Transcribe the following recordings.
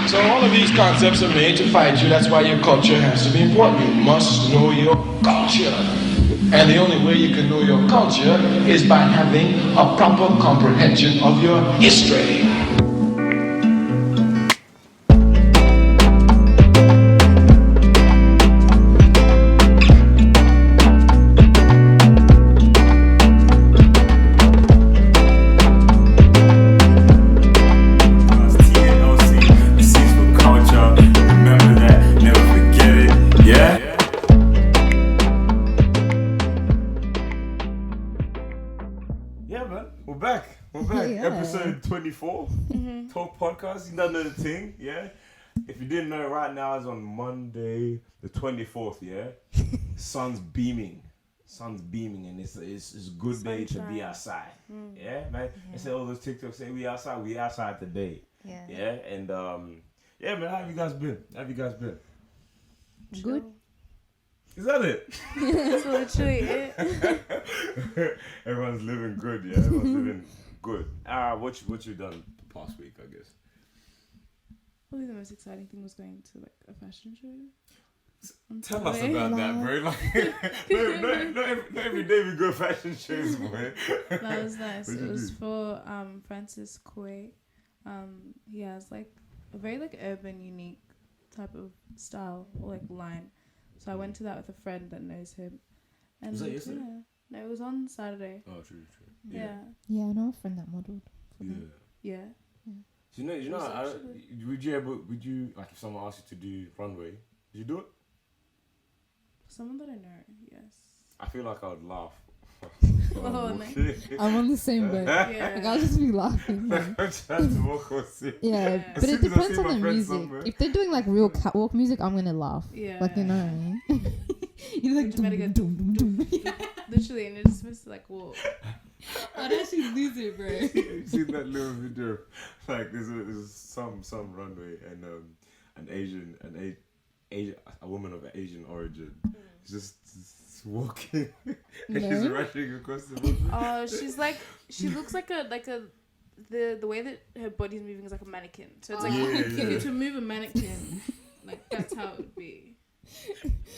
So all of these concepts are made to fight you. That's why your culture has to be important. You must know your culture. And the only way you can know your culture is by having a proper comprehension of your history. Episode 24, Talk Podcast. You don't know the thing, yeah? If you didn't know, right now is on Monday, the 24th, yeah? Sun's beaming, and it's a good day to be outside, yeah, man? I say all those TikToks say we outside today, yeah? And, yeah, man, how have you guys been? Good. Is that it? That's literally it. Everyone's living good, yeah? Everyone's living good. What you done the past week, I guess? Probably the most exciting thing was going to like a fashion show. Tell us about that, bro. Like, not every day we go fashion shows, boy. That was nice. It was for Francis Koi. He has like a very like urban, unique type of style or like line. So I went to that with a friend that knows him. And was that yesterday? Yeah. No, it was on Saturday. Oh, true. Yeah. Yeah, I know a friend that modelled. Yeah. So you know, would you like if someone asked you to do runway, would you do it? Someone that I know, yes. I feel like I would laugh. No. I'm on the same boat. Yeah. Like, I'll just be laughing. I'm trying to walk or sit. Yeah, As but it soon as I depends see on my the friend music. somewhere. If they're doing like real catwalk music, I'm gonna laugh. Yeah. Like, you know what I mean? You're like, Just doom, doom, doom, doom. Literally, and it's supposed to like walk. I'd actually lose it, bro. You seen that little video? Like there's some runway and a woman of Asian origin just walking and she's rushing across the road. Oh, she looks like the way that her body's moving is like a mannequin. So it's like if you move a mannequin, like that's how it would be.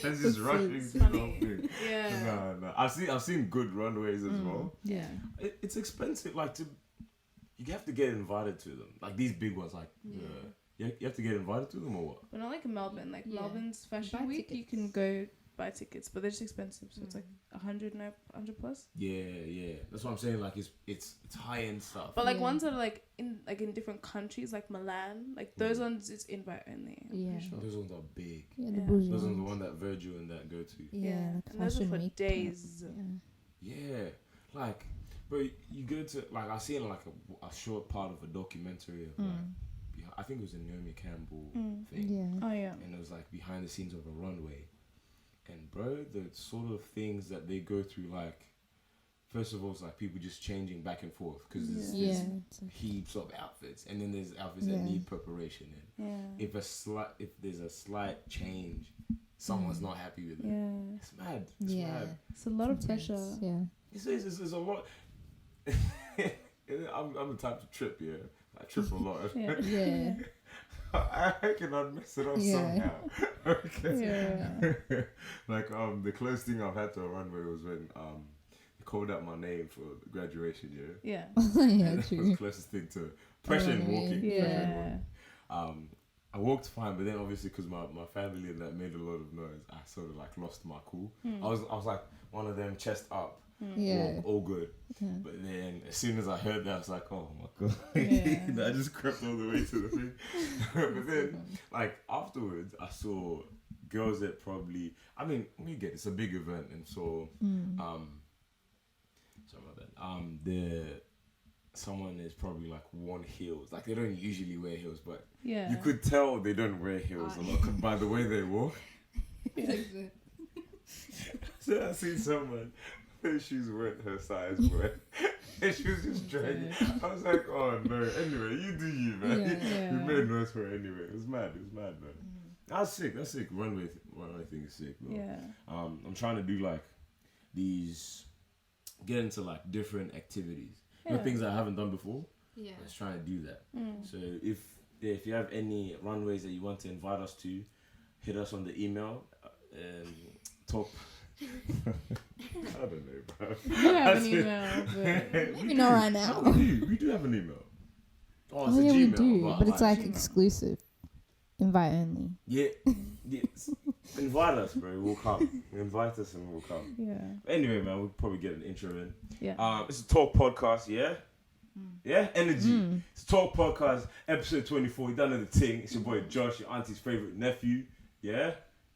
That's just rushing so through the whole thing. Yeah. No. I've seen good runways as well. Yeah. It's expensive. Like you have to get invited to them. Like these big ones, like you have to get invited to them or what? But not like in Melbourne. Like Melbourne's Fashion Buy Week, tickets. you can go buy tickets, but they're just expensive. So it's like 100 plus. Yeah. That's what I'm saying. Like it's high end stuff. But like ones that are like in different countries, like Milan, like those ones, it's invite only. I'm pretty sure. Those ones are big. Yeah, the bougie Those are the ones. one that Virgil and that go to. Yeah, like and those are fashion for week. days. Yeah, like, but you go to like I seen like a short part of a documentary of like I think it was a Naomi Campbell thing. Yeah. Oh yeah. And it was like behind the scenes of a runway, and bro, the sort of things that they go through, like first of all, it's like people just changing back and forth because there's heaps of outfits, and then there's outfits that need preparation. And if there's a slight change, someone's not happy with it. Yeah. It's mad. It's mad. It's a lot of pressure. Yeah. It's a lot. I'm the type to trip, yeah. I trip a lot. Yeah. I reckon I'd mess it up somehow. Okay. Like the closest thing I've had to a runway was when they called out my name for the graduation year. Yeah. Yeah, That was true. the closest thing to pressure in walking. Yeah. I walked fine, but then obviously because my family and that made a lot of noise, I sort of like lost my cool. I was like one of them chest up. Yeah. All good. Yeah. But then as soon as I heard that, I was like, oh my god. Yeah. I just crept all the way to the thing. But then like afterwards I saw girls that probably, I mean, we get it's a big event, and so sorry about that. Someone is probably like worn heels. Like they don't usually wear heels, but you could tell they don't wear heels a lot by the way they walk. So I seen someone, her shoes weren't her size, but and she was just dragging. I was like, oh no. Anyway, you do you, man. You made noise for her anyway. It was mad, man. That's sick. Runway thing is sick, bro. Yeah. I'm trying to do like get into like different activities. You know, things I haven't done before. Yeah. Let's try to do that. So if you have any runways that you want to invite us to, hit us on the email. Talk. I don't know, bro. You have an email, but Let me know right now. We do have an email. Oh, it's Oh a yeah, we Gmail, do, but it's like Gmail. exclusive, invite only. Yeah, yes. Invite us, bro. We'll come. Invite us and we'll come. yeah, Anyway, man, we'll probably get an intro in. yeah. It's a talk podcast, yeah? Yeah? Energy. It's a talk podcast, episode 24. You done know the thing. It's your boy Josh, your auntie's favorite nephew. Yeah?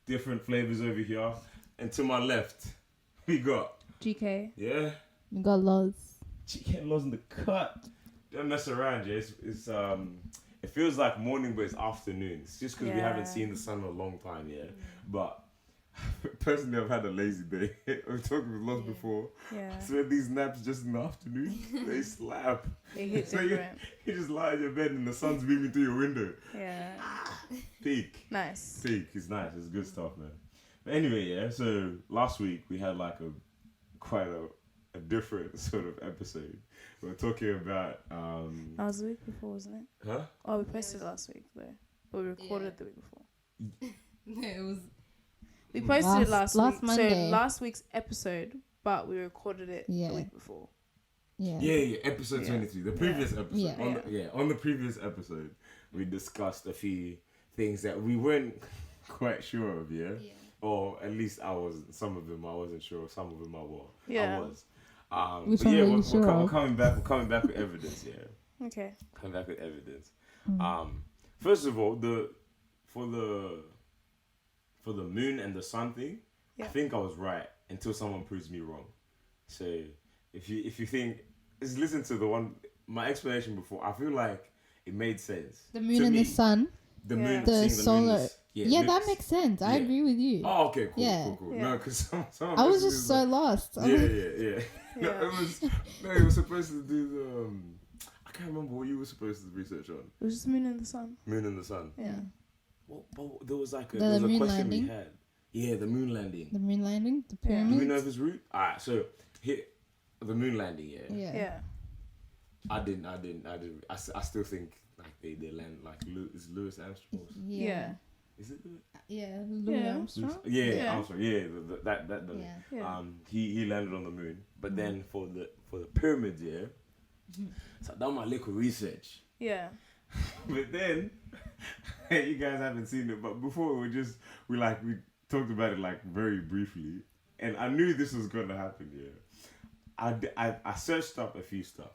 Different flavors over here. And to my left, we got, GK. yeah? We got laws. Chicken laws in the cut. Don't mess around, yeah? It's it feels like morning, but it's afternoon. It's just because we haven't Yeah. seen the sun in a long time, yeah? But personally, I've had a lazy day. We've talked with Lost before. Yeah, So these naps just in the afternoon, they slap. they hit So you different. just lie in your bed and the sun's beaming through your window. Yeah, Peak. nice. Peak. It's nice. It's good stuff, man. But anyway, yeah. So last week we had like quite a different sort of episode. We were talking about That was the week before, wasn't it? huh? Oh, we posted it last week though, but we recorded the week before. No, it was. We posted it Last last week. Monday. So last week's episode, but we recorded it Yeah. the week before. Yeah. Yeah, episode Yeah. 23, the previous episode. Yeah. On the previous episode, we discussed a few things that we weren't quite sure of, yeah? Or at least I wasn't. Some of them I wasn't sure. Some of them I was. Yeah. I was. Which But one yeah, were you we're sure of? coming back. We're coming back with evidence. Yeah, Okay. coming back with evidence. Mm. First of all, for the moon and the sun thing, I Yeah. think I was right until someone proves me wrong. So if you think, just listen to my explanation before. I feel like it made sense. The moon to and me. the sun. The Yeah. moon, The seeing solar. moon is- Yeah, moon- that makes sense. I yeah. agree with you. Oh, okay, cool, Yeah. cool. Yeah. No, because some I was messages just so lost. yeah. No, Yeah. it was supposed to do the. I can't remember what you were supposed to research on. It was just moon and the sun. Moon and the sun. Yeah. But there was like The there was a moon question landing? we had. Yeah, the moon landing. The moon landing, the Yeah. Do we pyramids. know of his route? Alright, so here, the moon landing. Yeah. Yeah. Yeah. I didn't. I still think like they land like is Louis Armstrong. Yeah. Is it Louis? Yeah. Yeah. Armstrong. Yeah, Yeah. Armstrong. Yeah, that. Yeah. Yeah. He landed on the moon, but then for the pyramids, yeah. So I done my little research, Yeah. but then you guys haven't seen it. But before we talked about it like very briefly, and I knew this was gonna happen. Yeah, I searched up a few stuff.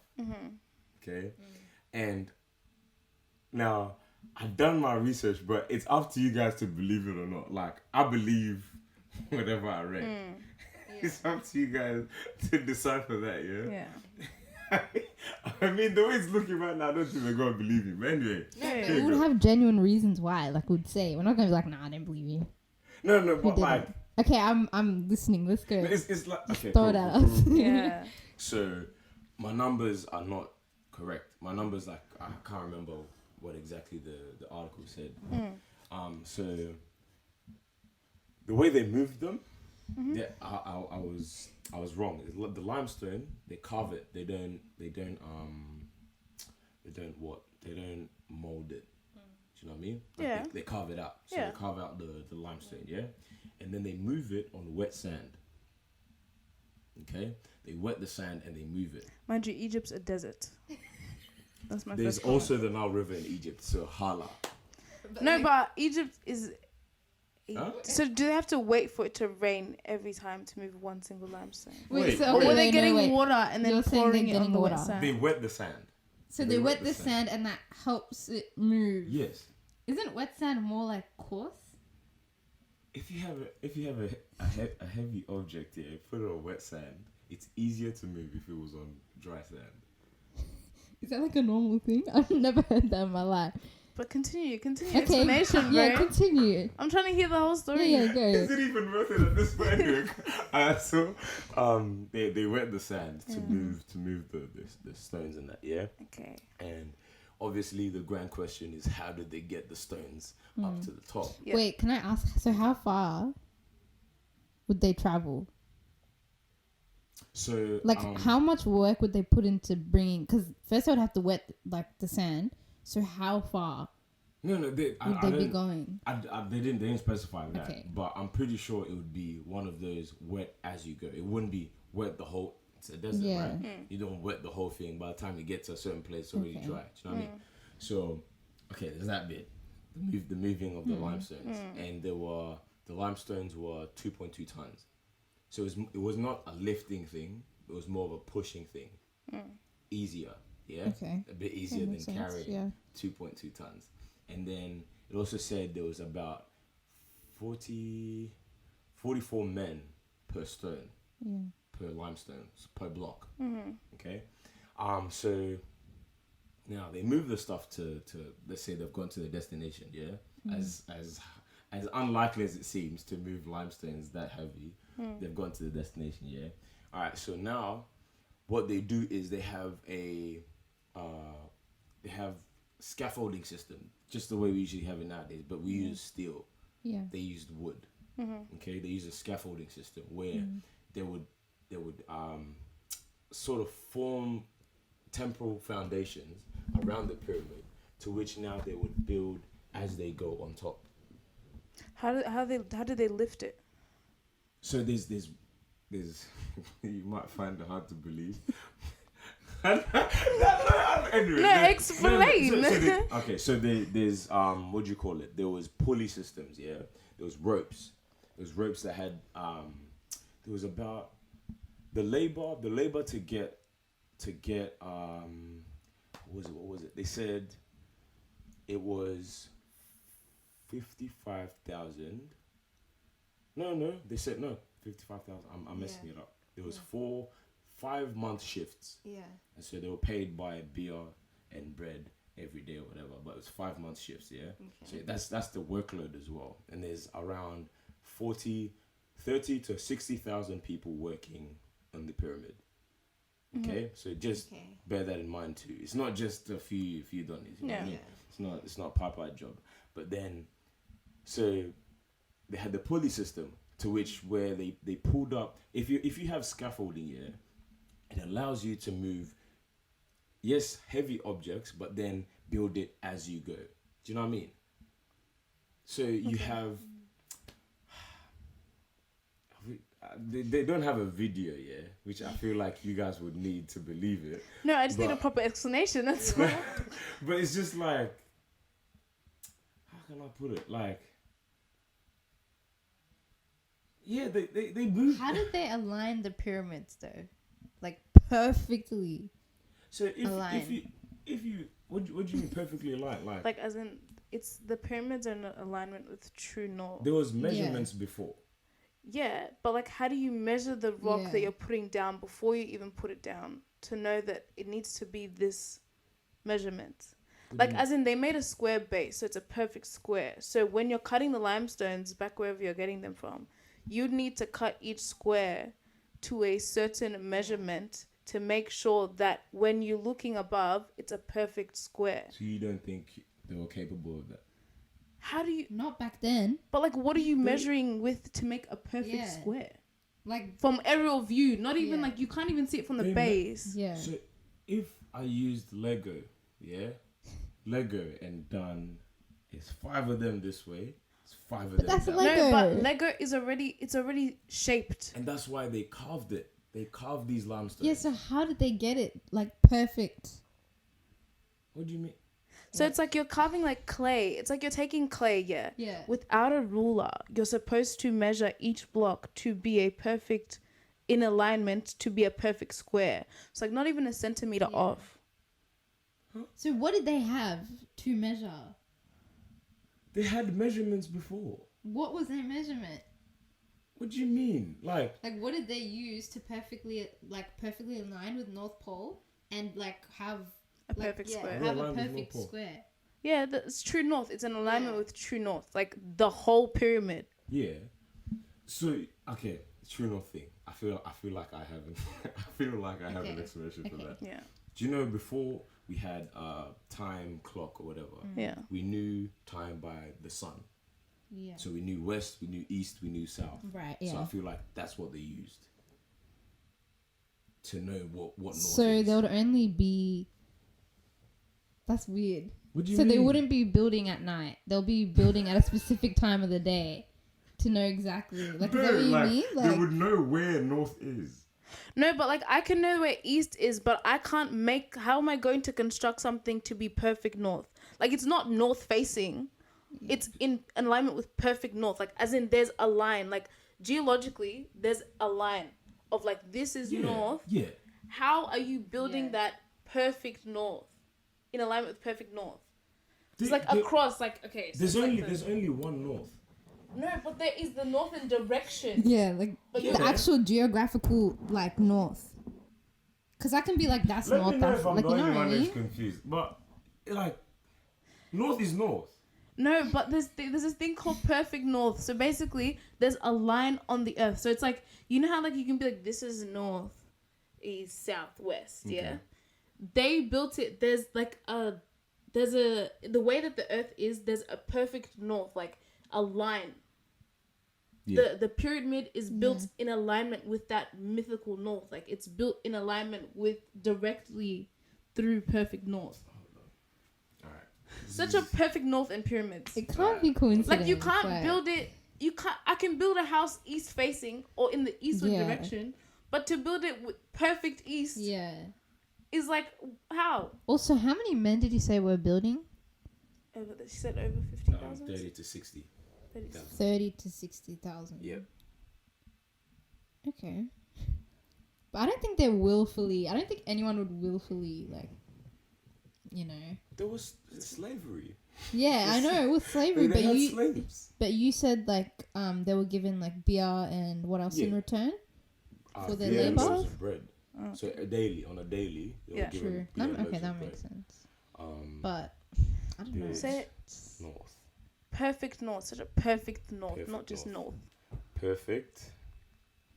Okay, and now I've done my research, but it's up to you guys to believe it or not. Like I believe whatever I read. It's up to you guys to decipher that, yeah? Yeah. I mean, the way it's looking right now, I don't think they're going to believe me. But anyway. Yeah. We would have genuine reasons why, like we'd say. We're not gonna be like, nah, I don't believe you. No, We but like, didn't. Okay, I'm listening. Let's go. it's like, okay, Throw it at us. Yeah. So, my numbers are not correct. My numbers, like, I can't remember what exactly the article said. So, the way they moved them, yeah, I was wrong. The limestone, they carve it. They don't mold it. Do you know what I mean? Like Yeah. They carve it out. So Yeah. they carve out the limestone, yeah? And then they move it on wet sand. Okay? They wet the sand and they move it. Mind you, Egypt's a desert. That's my There's first comment. also the Nile River in Egypt, so Hala. No, but Egypt is. Huh? So do they have to wait for it to rain every time to move one single limestone? Wait, so wait. Or are wait, they no, getting wait. water and then You're saying pouring they're it on getting the wet water. sand? They wet the sand. So they wet the sand and that helps it move. Yes. Isn't wet sand more like coarse? If you have a heavy object here, put it on wet sand, it's easier to move if it was on dry sand. Is that like a normal thing? I've never heard that in my life. But continue Okay, explanation, bro. yeah, continue. I'm trying to hear the whole story. Yeah, go. Is it even worth it at this point? Anyway, so they wet the sand to move the stones and that, yeah. Okay. And obviously the grand question is, how did they get the stones up to the top? Yeah. Wait, can I ask? So how far would they travel? So Like, how much work would they put into bringing? Because first I would have to wet like the sand. So how far No, Would they be going? They didn't specify that, Okay. but I'm pretty sure it would be one of those wet as you go. It wouldn't be wet the whole. It's a desert, Yeah. right? You don't wet the whole thing. By the time you get to a certain place, it's already Okay. dry. Do you know what I mean? So, okay, there's that bit. The moving of the limestones, and the limestones were 2.2 tons. So it was not a lifting thing. It was more of a pushing thing. Easier, yeah. Okay. A bit easier than makes sense, carrying yeah. 2.2 tons. And then it also said there was about 44 men per stone, per limestone, per block. Okay. So now they move the stuff to let's say they've gone to the destination. Yeah. As unlikely as it seems to move limestones that heavy, they've gone to the destination. Yeah. All right. So now, what they do is they have scaffolding system, just the way we usually have it nowadays, but we use steel. Yeah. They used wood. Okay, they use a scaffolding system where they would sort of form temporal foundations around the pyramid, to which now they would build as they go on top. How do they lift it? So there's you might find it hard to believe. Anyway, explain. So there's what do you call it? There was pulley systems, yeah. There was ropes. There was ropes that had there was about the labor to get what was it? They said it was 55,000. No, they said no, 55,000. I'm messing it up. There was 5-month shifts. Yeah. And so they were paid by beer and bread every day or whatever, but it was 5-month shifts, yeah? Okay. So that's the workload as well. And there's around 30 to 60,000 people working on the pyramid. Okay? So just bear that in mind too. It's not just a few donnies, you know what I mean? It's not a Popeye job. But then, so they had the pulley system to which where they pulled up. If you have scaffolding, yeah, it allows you to move, yes, heavy objects, but then build it as you go. Do you know what I mean? So you have, they don't have a video, yeah, which I feel like you guys would need to believe it. No, I just need a proper explanation. That's all. But it's just like, how can I put it? Like, yeah, they move. How did they align the pyramids though? Like perfectly. So if you what do you mean perfectly aligned? Like as in it's the pyramids are in alignment with true north. There was measurements before. Yeah, but like how do you measure the rock that you're putting down before you even put it down to know that it needs to be this measurement? Like as in they made a square base, so it's a perfect square. So when you're cutting the limestones back wherever you're getting them from, you'd need to cut each square to a certain measurement to make sure that when you're looking above, it's a perfect square. So you don't think they were capable of that? How do you... Not back then. But like, what are you measuring with to make a perfect square? Like from aerial view, not even like you can't even see it from the base. So if I used Lego, and done, it's 5 of them this way. 5 of them. That's that Lego. No, but Lego is already shaped. And that's why they carved it. They carved these limestones. Yeah, so how did they get it like perfect? What do you mean? So it's like you're carving like clay. It's like you're taking clay, Yeah. without a ruler. You're supposed to measure each block to be a perfect, in alignment to be a perfect square. It's like not even a centimeter off. So what did they have to measure? They had measurements before. What was their measurement? What do you mean? Like what did they use to perfectly align with North Pole and like have a perfect square? Have a perfect square. Yeah, it's true north. It's in alignment with true north, like the whole pyramid. Yeah. So okay, true north thing. I feel like I haven't. I feel like I have an explanation for that. Yeah. Do you know before we had a time clock or whatever? Yeah. We knew time by the sun. Yeah. So we knew west, we knew east, we knew south. Right. Yeah. So I feel like that's what they used to know what north so is. there would only be That's weird. What do you So mean? they wouldn't be building at night. They'll be building at a specific time of the day to know exactly. Like, is that what you mean? They would know where north is. No, but like I can know where east is, but I can't make. How am I going to construct something to be perfect north? Like it's not north facing. It's in alignment with perfect north. Like as in there's a line. Like geologically, there's a line of like this is north. Yeah. How are you building that perfect north in alignment with perfect north? It's like across. Like okay. So There's only one north. No, but there is the northern direction. Yeah, like the actual geographical like north. Because I can be like that's Let north. me know That's if I'm like the you know only what I one that's mean. confused. But like, north is north. No, but there's this thing called perfect north. So basically, there's a line on the earth. So it's like you know how like you can be like this is north, east, south, west. Okay. Yeah, they built it. There's the way that the earth is. There's a perfect north, like a line. Yeah. The pyramid is built in alignment with that mythical north. Like it's built in alignment with directly through perfect north. Such a perfect north and pyramids. It can't be coincidence. Like you can't build it. You can't. I can build a house east facing or in the eastward direction, but to build it with perfect east, is like how? Also, how many men did you say were building? She said over 50,000. 30 to 60. 30 to 60,000. Yep. Okay. But I don't think they're willfully. I don't think anyone would willfully like. You know. There was slavery. Yeah, I know with slavery, They had slaves. but you said like they were given like beer and what else in return for their beer and labor. loaves of bread. So on a daily, they were given True. beer and loaves Okay, of that bread. makes sense. But I don't know. Say it. North. Perfect north. Such a perfect north, Perfect not just north. Perfect.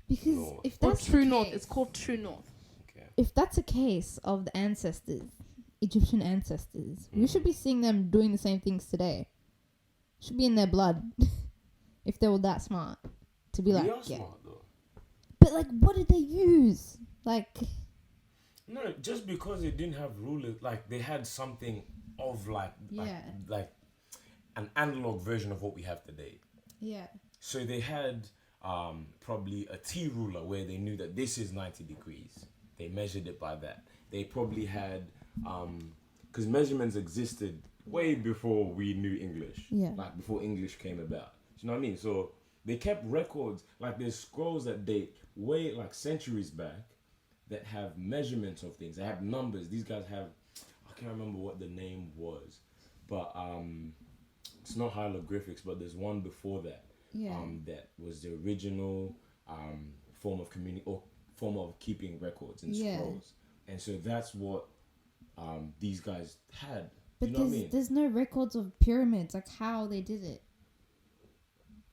Because North. if Or that's true the north. case- It's called true north. Okay. if that's a case of the ancestors, Egyptian ancestors, we should be seeing them doing the same things today. Should be in their blood. If they were that smart. To be like, We are smart though. But like, what did they use? Like, No, just because they didn't have rulers, like they had something of like an analog version of what we have today. yeah. So they had probably a T ruler where they knew that this is 90 degrees. They measured it by that. They probably had, because measurements existed way before we knew English. Yeah. Like before English came about. Do you know what I mean? So they kept records, like there's scrolls that date way like centuries back that have measurements of things. They have numbers. These guys have, I can't remember what the name was, but it's not hieroglyphics, but there's one before that. Yeah. That was the original form of or form of keeping records and scrolls, and so that's what these guys had. But you know what I mean? there's no records of pyramids, like how they did it.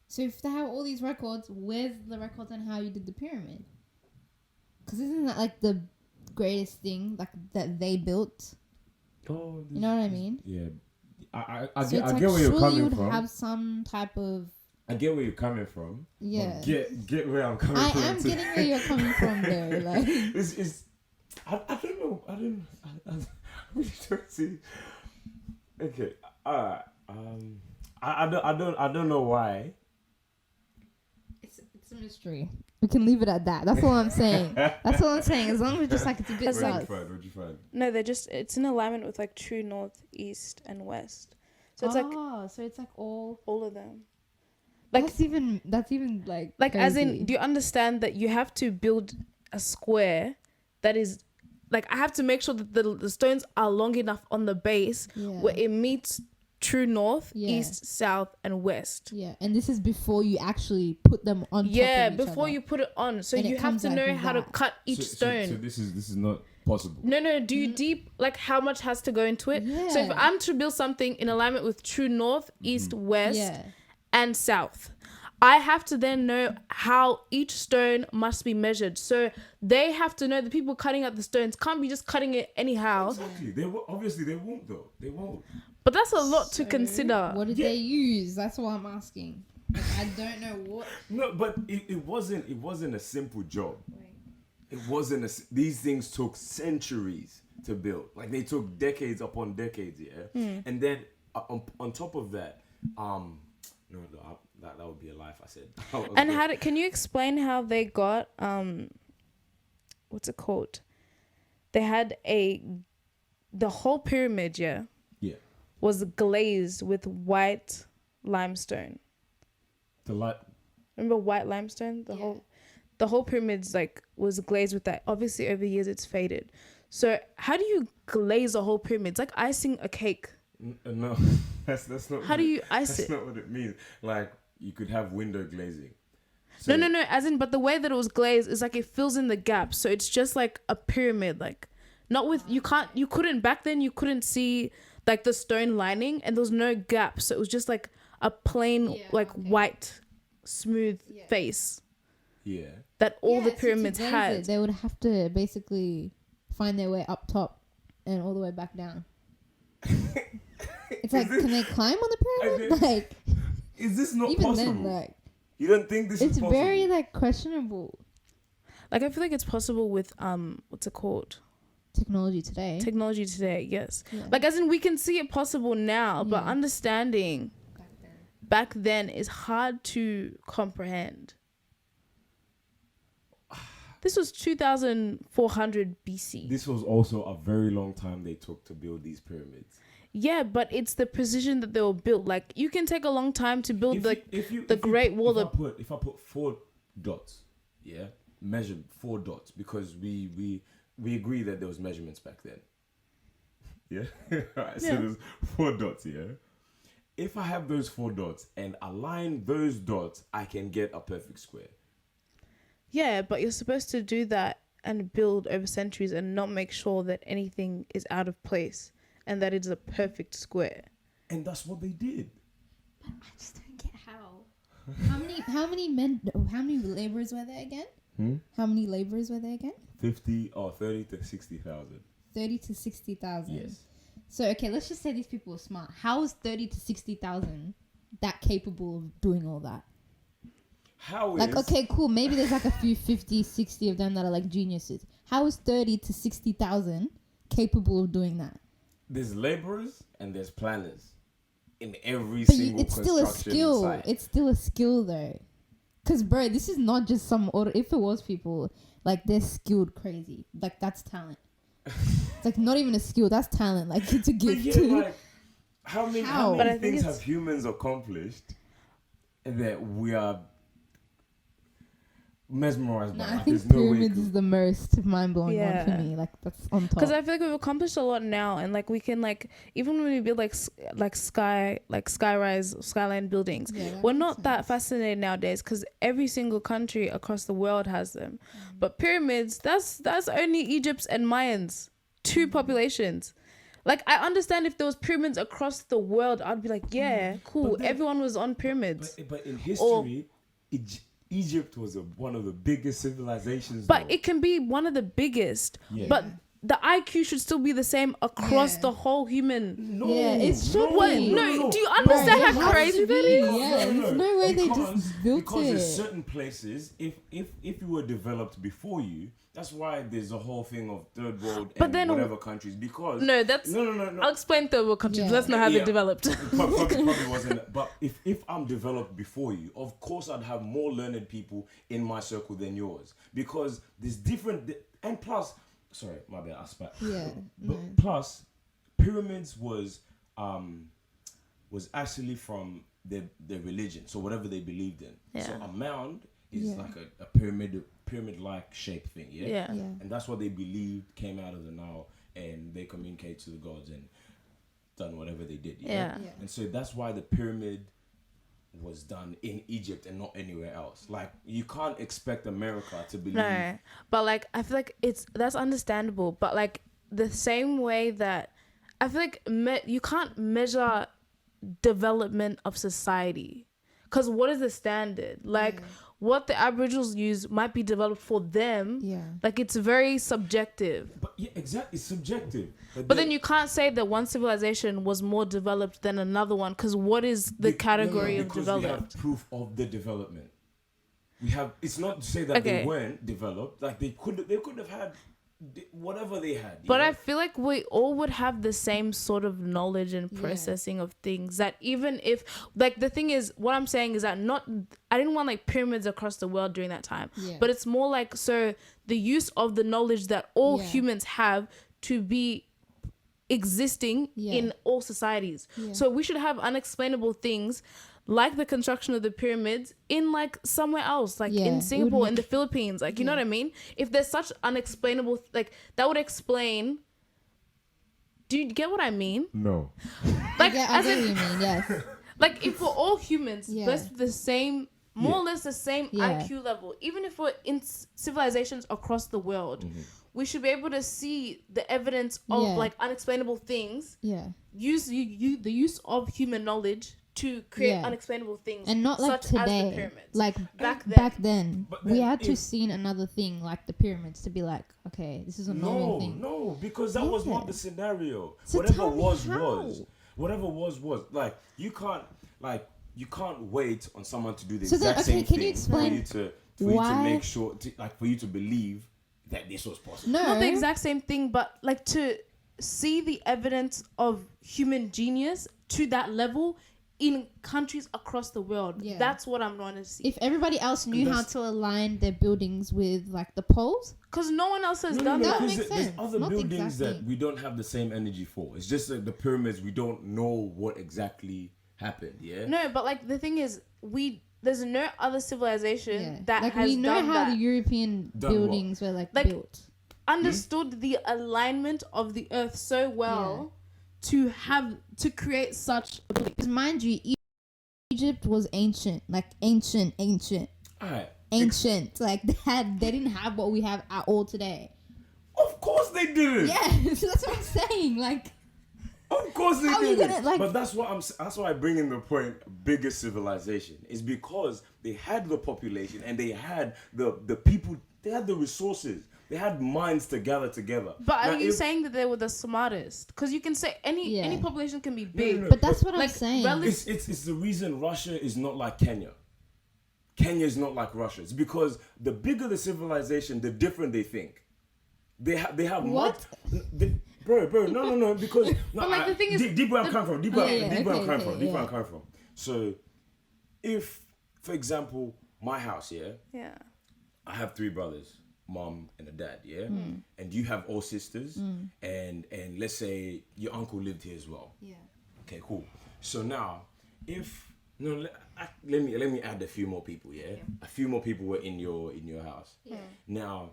So if they have all these records, where's the records on how you did the pyramid? Because isn't that like the greatest thing like that they built? Oh, You know what I mean? yeah, I So get it's like, where you're surely coming you would from. have some type of I get where you're coming from. yeah. But get where I'm coming I from. am too. getting where you're coming from though. Like it's I don't know. I really don't see. Okay. Alright. I don't know why. it's a mystery. We can leave it at that. That's all I'm saying. That's all I'm saying. As long as we're just like it's a bit sus. What'd you find? No, it's in alignment with like true north, east, and west. So it's so it's like all of them. Like that's even like as crazy. in, do you understand that you have to build a square that is like I have to make sure that the stones are long enough on the base where it meets true north, east, south, and west. Yeah, and this is before you actually put them on top of each before other. you put it on. So And it you have comes to like know how to that. cut each stone. So this is not possible. No, do you deep like how much has to go into it? So if Yeah. I'm to build something in alignment with true north, east, west, and south, I have to then know how each stone must be measured. So they have to know the people cutting out the stones can't be just cutting it anyhow. Exactly. They obviously they won't though. They won't. But that's a lot to consider. What did they use? That's what I'm asking. Like, I don't know what. No, but it wasn't a simple job. It wasn't these things took centuries to build. Like they took decades upon decades, And then on top of that, that would be a lie if I said. And can you explain how they got what's it called? They had the whole pyramid, was glazed with white limestone. Remember white limestone? The whole pyramid's was glazed with that. Obviously over years it's faded. So how do you glaze a whole pyramid? It's like icing a cake. No, that's not. How do you ice it? That's not what it means. Like you could have window glazing. So no. As in, but the way that it was glazed is like it fills in the gaps. So it's just like a pyramid, not with back then you couldn't see like the stone lining and there was no gaps. So it was just like a plain white, smooth face. Yeah. That all the pyramids had. They would have to basically find their way up top and all the way back down. It's like, can they climb on the pyramid? Is this not even possible? Then, you don't think this is possible? It's very questionable. I feel like it's possible with what's it called? Technology today, yes. Yeah. As in we can see it possible now, but understanding back then is hard to comprehend. This was 2400 BC. This was also a very long time they took to build these pyramids. Yeah, but it's the precision that they were built. You can take a long time to build the Great Wall. If I put 4 dots, measured 4 dots, because we agree that there was measurements back then. Yeah, right. So there's 4 dots. If I have those 4 dots and align those dots, I can get a perfect square. Yeah, but you're supposed to do that and build over centuries and not make sure that anything is out of place and that it's a perfect square. And that's what they did. But I just don't get how. How many laborers were there again? How many laborers were there again? 30 to 60,000. 30 to 60,000. Yes. So okay, let's just say these people are smart. How is 30 to 60,000 that capable of doing all that? How is... okay, cool. Maybe there's a few 50, 60 of them that are geniuses. How is 30 to 60,000 capable of doing that? There's laborers and there's planners in every single it's still a skill. site. It's still a skill though. Because, bro, this is not just some order. If it was people, they're skilled crazy. That's talent. It's not even a skill. That's talent. It's a gift too. How many things have humans accomplished that we are mesmerized by? I think pyramids is the most mind-blowing one for me. That's on top. Because I feel like we've accomplished a lot now, and we can even when we build skyline buildings, we're not that fascinated nowadays because every single country across the world has them. But pyramids, that's only Egypt's and Mayans, 2 populations. I understand if there was pyramids across the world, I'd be cool. Everyone was on pyramids. But in history, Egypt was one of the biggest civilizations. But it can be one of the biggest. Yeah. But the IQ should still be the same across the whole human. No, it's true. No, do you understand how crazy that is? There's no way they just built it. Because there's certain places, if you were developed before you, that's why there's a whole thing of third world and whatever countries. Because no. I'll explain third world countries. That's not how they're developed. Probably wasn't. But if I'm developed before you, of course I'd have more learned people in my circle than yours, because there's different and plus. Sorry, my bad. I spat. Yeah. But plus, pyramids was actually from their religion, so whatever they believed in. Yeah. So a mound is like a pyramid-like shape thing. Yeah. And that's what they believed came out of the Nile, and they communicate to the gods and done whatever they did. Yeah. And so that's why the pyramid was done in Egypt and not anywhere else. You can't expect America to believe. No, but I feel like that's understandable. But the same way that I feel like you can't measure development of society, because what is the standard? What the Aboriginals use might be developed for them. Yeah. It's very subjective. But yeah, exactly, it's subjective. But then you can't say that one civilization was more developed than another one, because what is the category of developed? We have proof of the development. We have. It's not to say that they weren't developed. They could have had whatever they had. But I feel like we all would have the same sort of knowledge and processing of things, that even if, like, the thing is, what I'm saying is that I didn't want like pyramids across the world during that time, but it's more like, so the use of the knowledge that all humans have to be existing in all societies. So we should have unexplainable things like the construction of the pyramids in like somewhere else, like in Singapore, in the Philippines, like, you know what I mean? If there's such unexplainable, like, that would explain. Do you get what I mean? No. Like, I get what you mean, yes. like, if we're all humans, blessed with the same, more or less the same IQ level, even if we're in civilizations across the world, we should be able to see the evidence of like unexplainable things. Use the use of human knowledge to create unexplainable things, and not like such as the today, pyramids. like back then we had to see another thing like the pyramids to be like, okay, this is a normal thing. No, because that was not the scenario. So Whatever tell me was how. whatever was like, you can't wait on someone to do the So then, exact same can thing you explain for you why? to make sure for you to believe that this was possible. No, Not the exact same thing, but like to see the evidence of human genius to that level in countries across the world. That's what I'm trying to see. if everybody else knew how to align their buildings with like the poles, Because no one else has No, done that. makes there's sense. other Not the buildings exact that thing. we don't have the same energy for. It's just like the pyramids, we don't know what exactly happened. Yeah. No, but like the thing is, there's no other civilization that like has we know done how that. the European Done what? buildings were like built. Understood the alignment of the earth so well to create such. Because mind you, Egypt was ancient, like ancient. Alright. Ancient, like they didn't have what we have at all today. Of course they didn't. Yeah, so that's what I'm saying. Like, Of course they How you didn't. gonna, like- But that's why I bring in the point. Biggest civilization is because they had the population and they had the people. They had the resources. They had minds to gather together. But Now, are you saying that they were the smartest? Because you can say any population can be big. no, but that's what I'm like, saying. It's the reason Russia is not like Kenya. Kenya is not like Russia. It's because the bigger the civilization, the different they think. They have What? Bro, no, because But like the thing is, deep where I'm coming from, deep where I'm okay, coming from. So, if, for example, my house, yeah. I have 3 brothers, mom and a dad, and you have all sisters, and let's say your uncle lived here as well. Yeah. Okay, cool. So now, let me add a few more people. A few more people were in your house. Now,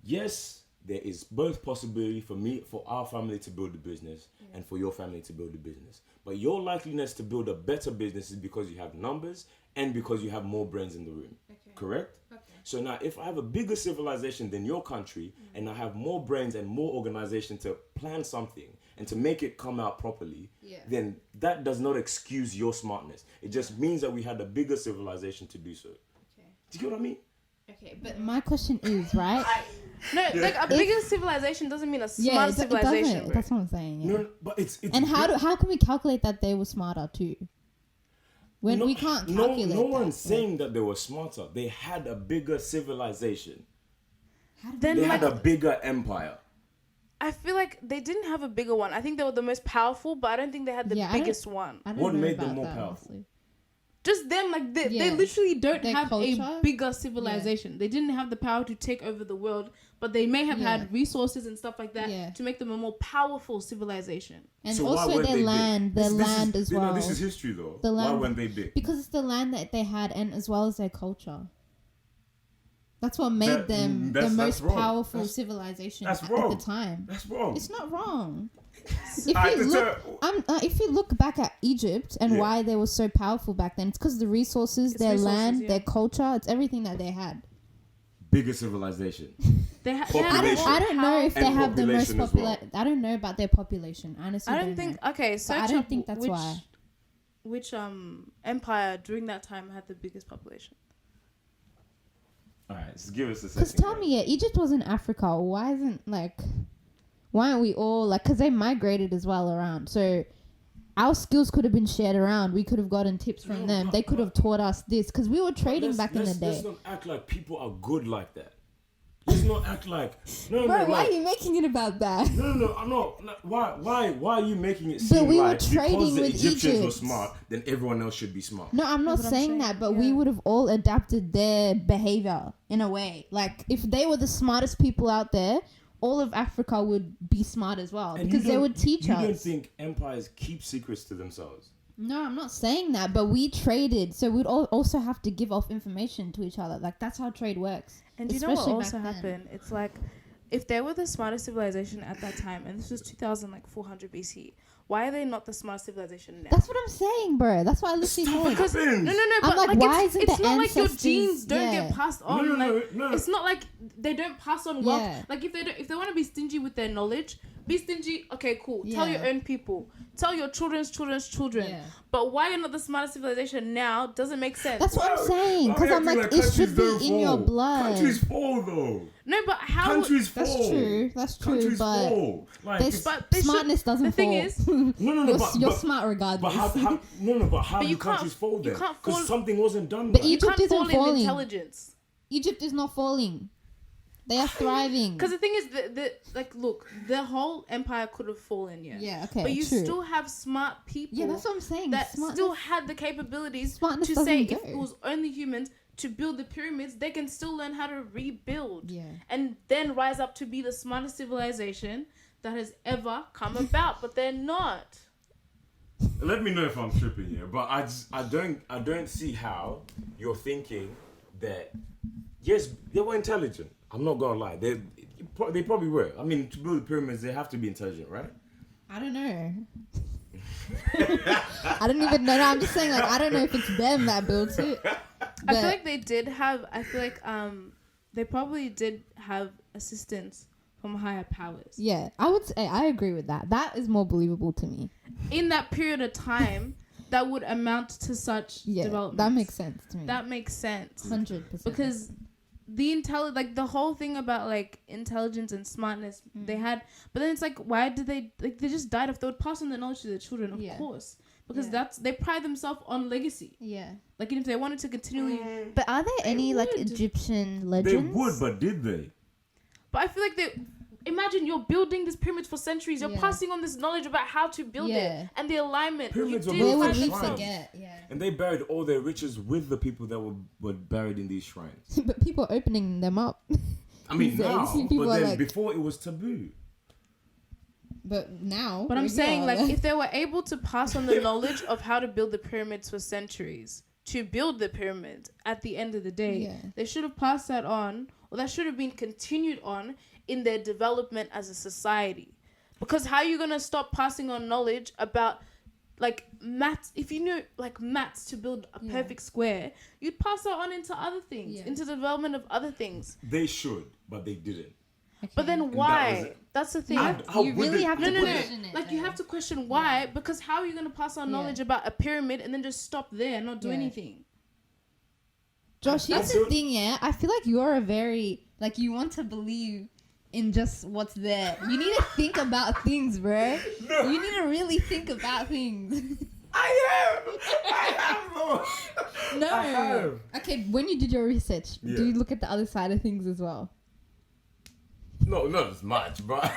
yes, there is both possibility for our family to build a business and for your family to build a business. But your likeliness to build a better business is because you have numbers and because you have more brains in the room. Correct? Okay. So now, if I have a bigger civilization than your country and I have more brains and more organization to plan something and to make it come out properly, then that does not excuse your smartness. It just means that we had a bigger civilization to do so. Okay. Do you get what I mean? Okay, but my question is, right? No, like a bigger civilization doesn't mean a smart civilization. Doesn't. That's what I'm saying. Yeah. No, but it's and how can we calculate that they were smarter too? When we can't calculate no that. one's saying that they were smarter. They had a bigger civilization. Then They like, had a bigger empire. I feel like they didn't have a bigger one. I think they were the most powerful, but I don't think they had the biggest one. I don't What know made them about more that, powerful? honestly. Just them, like they literally don't Their have culture? a bigger civilization. They didn't have the power to take over the world, but they may have had resources and stuff like that to make them a more powerful civilization. And So why also weren't their they land, big? their land is, as well. This is history though. The Why land- weren't they big? Because it's the land that they had, and as well as their culture. That's what made them the most wrong. powerful civilization That's at wrong. the time. That's wrong. It's not wrong. If you look back at Egypt and why they were so powerful back then, it's because the resources, their land, their culture, it's everything that they had. Bigger civilization. They had. Population. I don't know if they And have the most population as popular. well. I don't know about their population. Honestly, I don't think. know. Okay, But search I don't up think that's why. Which empire during that time had the biggest population? All right, just give us a second. Because tell me, Egypt was in Africa. Why aren't we all like? Because they migrated as well around. So our skills could have been shared around. We could have gotten tips from them. They could have taught us this because we were trading back in the day. Let's not act like people are good like that. Let's not act like no. Bro, why like, are you making it about that? No, I'm not. Why are you making it But seem we were like trading because the with Egyptians were Egypt. smart, then everyone else should be smart? No, I'm not That's what I'm saying saying, that, but yeah. we would have all adapted their behavior in a way. Like, if they were the smartest people out there, all of Africa would be smart as well And because you they don't- would teach You us. don't think empires keep secrets to themselves? No, I'm not saying that, but we traded, so we'd also have to give off information to each other. Like, that's how trade works. And you know what Especially also back then. happened? It's like, if they were the smartest civilization at that time, and this was 2400 BC, why are they not the smartest civilization now? That's what I'm saying, bro. That's why I literally Stuff said. Because happens. no, I'm but like, like, why it's, isn't it's the not like your ancestors- genes don't yeah. get passed on. No. It's not like they don't pass on wealth. Yeah. Like if they want to be stingy with their knowledge, be stingy. Okay, cool. Tell Yeah. your own people. Tell your children's children. Yeah. But why you're not the smartest civilization now doesn't make sense. That's what I'm saying. Why Because are I'm you like, acting it should countries be don't in your fall? blood. Countries fall though. No, but how? Countries That's fall. true. That's true. Countries But fall. Like, there's- it's- But they should- smartness doesn't the thing fall. is- no, You're but smart regardless. But how but how But do you can't- countries fall you then? can't Because fall- something wasn't done But right. You Egypt can't isn't fall in falling. intelligence. Egypt is not falling. They are thriving. Because the thing is, look, the whole empire could have fallen, yeah. Yeah, okay, But you true. still have smart people. Yeah, that's what I'm saying. That Smartness- still had the capabilities Smartness to say doesn't if go. it was only humans to build the pyramids, they can still learn how to rebuild. Yeah. And then rise up to be the smartest civilization that has ever come about. But they're not. Let me know if I'm tripping here, but I don't see how you're thinking that. Yes, they were intelligent. I'm not gonna lie. They probably were. I mean, to build the pyramids, they have to be intelligent, right? I don't know. I don't even know. No, I'm just saying, like, I don't know if it's them that built it. I feel like they did have. I feel like they probably did have assistance from higher powers. Yeah, I would say I agree with that. That is more believable to me. In that period of time, that would amount to such Yeah, development. that makes sense to me. That makes sense 100%. because the whole thing about like intelligence and smartness they had, but then it's like, why did they they just died off? They would pass on the knowledge to their children, of Yeah. course, because Yeah. they pride themselves on legacy. Yeah. Like if they wanted to continually, But are there any like would. Egyptian They legends? would, but did they? but I feel like they. Imagine you're building these pyramids for centuries. You're Yeah. passing on this knowledge about how to build Yeah. it and the alignment. Pyramids You were did Where built would find we for themselves. forget? Yeah. And they buried all their riches with the people that were buried in these shrines. But people are opening them up. I mean, These days, now, people but are then like- before it was taboo. But now. But I'm saying, yeah. like, if they were able to pass on the knowledge of how to build the pyramids for centuries, to build the pyramids at the end of the day, Yeah. they should have passed that on, or that should have been continued on in their development as a society. Because how are you going to stop passing on knowledge about, like, maths? If you knew, like, maths to build a Yeah. perfect square, you'd pass that on into other things, Yeah. into the development of other things. They should, but they didn't. But then that was why? it. That's the thing. How you would really they- have to No, no, no. question it. Like, you have to question why, because how are you going to pass on Yeah. knowledge about a pyramid and then just stop there and not do Yeah. anything? Josh, here's That's the it. thing, yeah. I feel like you're a very like you want to believe in just what's there. You need to think about things, bro. No. You need to really think about things. I have though. No. I have. Okay, when you did your research, Yeah. do you look at the other side of things as well? No, not as much, but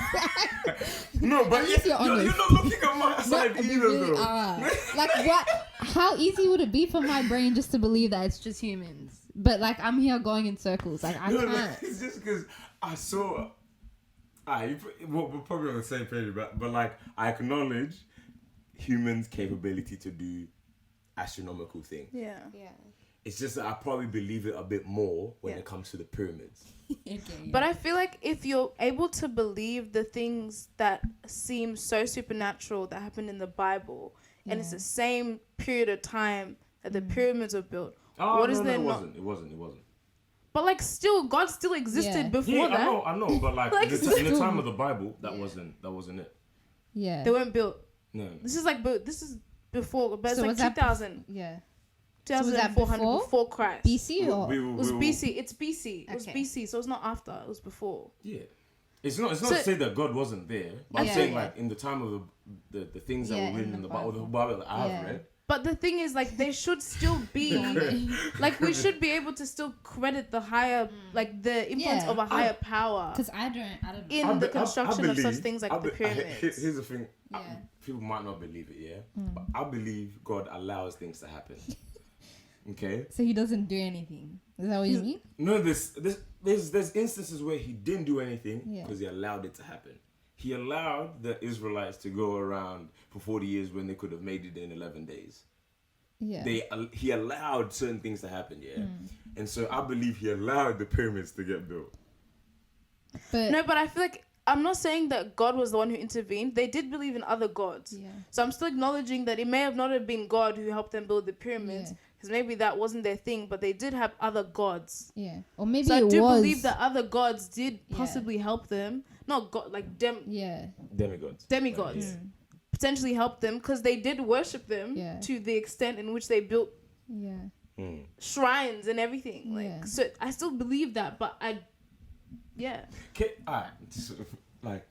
no, but At least you're you're honest. not looking at my side you either, really though. are. Like what? How easy would it be for my brain just to believe that it's just humans? But like I'm here going in circles. Like I No, can't. it's just because I saw. We're probably on the same page, but like I acknowledge humans' capability to do astronomical things. Yeah. Yeah. It's just that I probably believe it a bit more when Yeah. it comes to the pyramids. Okay. But I feel like if you're able to believe the things that seem so supernatural that happened in the Bible, and it's Yeah. the same period of time that the pyramids were built, Oh, what no, is no, there it not? wasn't. It wasn't. But like, still, God still existed Yeah. before Yeah, that. I know, but like, Like, in the still- time of the Bible, that Yeah. wasn't it. Yeah. They weren't built. No. This is like, this is before, but it's So like was that 2000, Yeah. So was that 2400 before? before Christ. BC or It was BC. It's BC. It was Okay. BC, so it's not after. It was before. Yeah. It's not So- to say that God wasn't there. But Yeah, I'm saying yeah. like in the time of the things that Yeah, were written in in the the Bible, Bible. the Bible that I have Yeah. read. But the thing is, like, they should still be, like, we should be able to still credit the higher, like, the influence of a higher power. Because I don't in the construction of such things like the pyramids. Here's the thing. Yeah. People might not believe it, yeah? But I believe God allows things to happen. Okay? So he doesn't do anything. Is that what you mean? No, there's instances where he didn't do anything because he allowed it to happen. He allowed the Israelites to go around for 40 years when they could have made it in 11 days. Yeah. He allowed certain things to happen, yeah? And so I believe he allowed the pyramids to get built. But I feel like I'm not saying that God was the one who intervened. They did believe in other gods. Yeah. So I'm still acknowledging that it may have not have been God who helped them build the pyramids. Because maybe that wasn't their thing, but they did have other gods. Yeah. Or maybe so it was. I do believe that other gods did possibly help them. Not God, like demigods. Potentially help them because they did worship them to the extent in which they built shrines and everything. Like, so I still believe that, but Okay, alright. Like,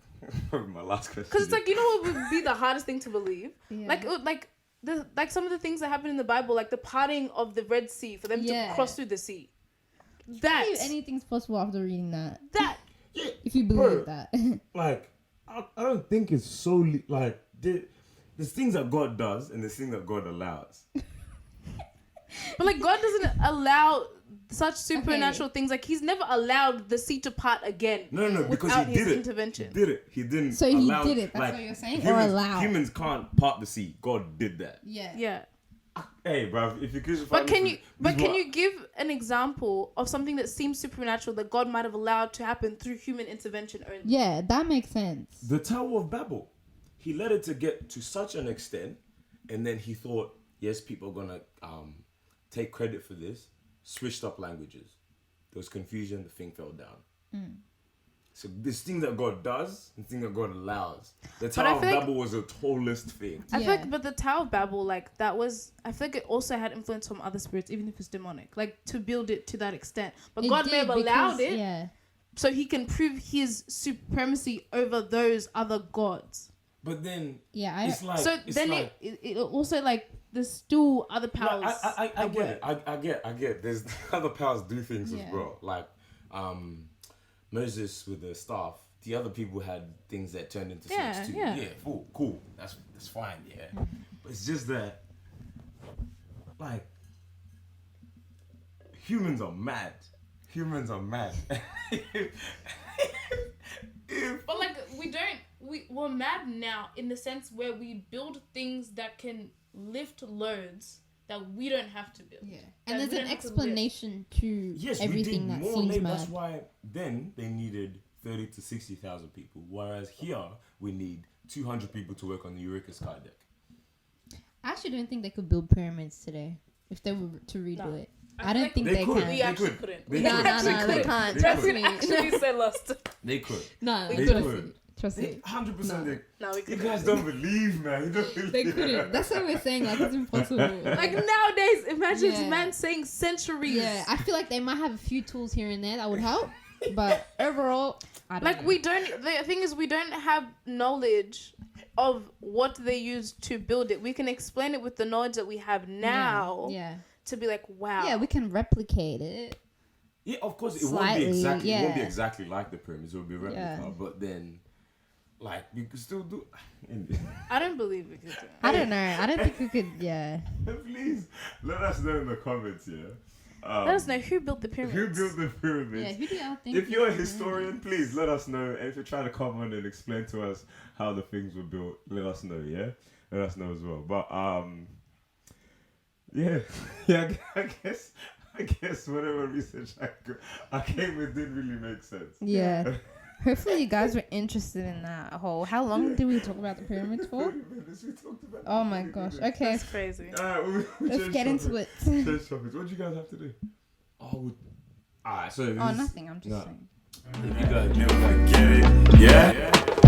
my last question. Because it's like, you know what would be the hardest thing to believe? Like some of the things that happen in the Bible, like the parting of the Red Sea for them to cross through the sea. That anything's possible after reading that. Yeah, if you believe that. Like, I don't think it's solely like there's things that God does and there's things that God allows. But like God doesn't allow such supernatural things. Like He's never allowed the sea to part again. No, because He did it. Intervention. He did it. He didn't. So He did it. That's what you're saying. Or allow. Humans can't part the sea. God did that. Yeah. Hey, bruv, if you could. But can you give an example of something that seems supernatural that God might have allowed to happen through human intervention only? Yeah, that makes sense. The Tower of Babel, He let it to get to such an extent, and then He thought, yes, people are gonna take credit for this. Switched up languages. There was confusion. The thing fell down. So there's things that God does and things that God allows. The Tower of Babel was the tallest thing. I feel like, but the Tower of Babel, like that was, I feel like it also had influence from other spirits, even if it's demonic, like to build it to that extent. But God may have allowed it, so He can prove His supremacy over those other gods. But then, it also like there's still other powers. Like, I get it. I get. There's other powers do things as well. Like, Moses with the staff, the other people had things that turned into snakes too. Yeah, cool. That's fine, But it's just that, like, humans are mad. But like, we're mad now in the sense where we build things that can lift loads that we don't have to build. And there's an explanation to everything that seems mad. That's why then they needed 30 to 60,000 people, whereas here we need 200 people to work on the Eureka Sky Deck. I actually don't think they could build pyramids today if they were to redo it. I don't think they can. We actually couldn't. They can't. Trust me. Actually say lost. They could. No, they could. Trust me. 100%. No, we couldn't. You guys don't believe, man. You don't believe. They couldn't. That's what we're saying. Like, it's impossible. Like, nowadays, imagine man saying centuries. Yeah, I feel like they might have a few tools here and there that would help. But overall, I don't know. We don't... The thing is, we don't have knowledge of what they used to build it. We can explain it with the knowledge that we have now. Yeah. To be like, wow. Yeah, we can replicate it. Yeah, of course, it won't be exactly. It won't be exactly like the pyramids. It will be replica, but then... Like, we could still do... I don't believe we could do it. I don't know. I don't think we could, Please, let us know in the comments, let us know who built the pyramids. Who built the pyramids? Yeah, who do y'all think? If you're a historian, please let us know. And if you're trying to come on and explain to us how the things were built, let us know, Let us know as well. But, I guess whatever research I came with didn't really make sense. Yeah. Hopefully you guys were interested in that whole... How long did we talk about the pyramids for? 30 minutes we talked about. Oh my gosh. Okay. That's crazy. Let's get into it. Change topics. What do you guys have to do? Alright, so... nothing. I'm just saying. If you guys never get it,